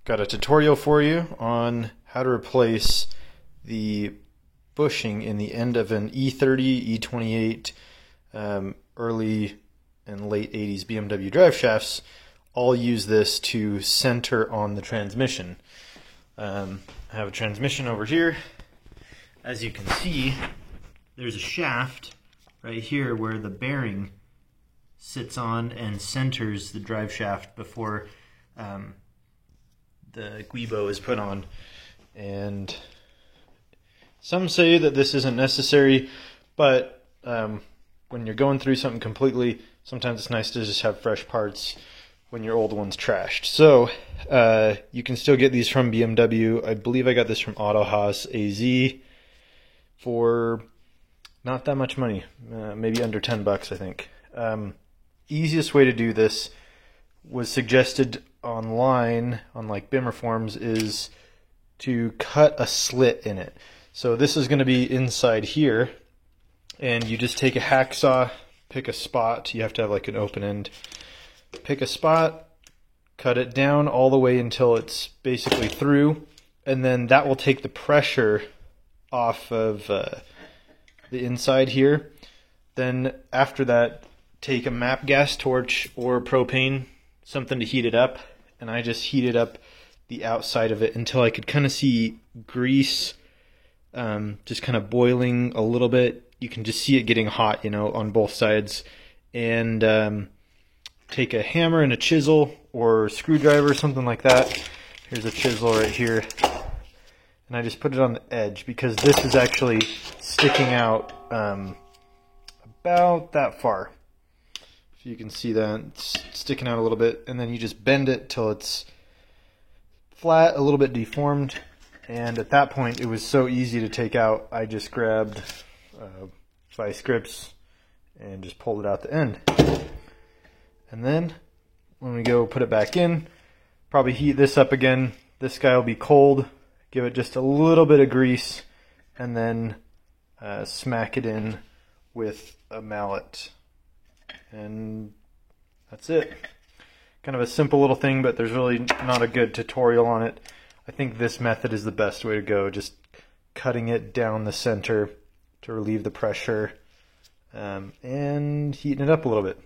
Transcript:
Got a tutorial for you on how to replace the bushing in the end of an E30, E28, early and late 80s BMW drive shafts. All use this to center on the transmission. I have a transmission over here. As you can see, there's a shaft right here where the bearing sits on and centers the drive shaft before the guibo is put on. And some say that this isn't necessary, but when you're going through something completely, sometimes it's nice to just have fresh parts when your old one's trashed. So you can still get these from BMW. I believe I got this from Autohaus AZ for not that much money, maybe under 10 bucks, I think. Easiest way to do this was suggested online on like Bimmer forums is to cut a slit in it. So this is going to be inside here, and you just take a hacksaw, pick a spot. You have to have like an open end. Pick a spot, cut it down all the way until it's basically through, and then that will take the pressure off of the inside here. Then after that, take a MAPP gas torch or propane, something to heat it up, and I just heated up the outside of it until I could kind of see grease just kind of boiling a little bit. You can just see it getting hot, you know, on both sides. And take a hammer and a chisel or screwdriver, something like that. Here's a chisel right here. And I just put it on the edge because this is actually sticking out about that far. If you can see that, it's sticking out a little bit. And then you just bend it till it's flat, a little bit deformed. And at that point, it was so easy to take out, I just grabbed vice grips and just pulled it out the end. And then when we go put it back in, probably heat this up again. This guy will be cold. Give it just a little bit of grease, and then smack it in with a mallet. And that's it. Kind of a simple little thing, but there's really not a good tutorial on it. I think this method is the best way to go, just cutting it down the center to relieve the pressure and heating it up a little bit.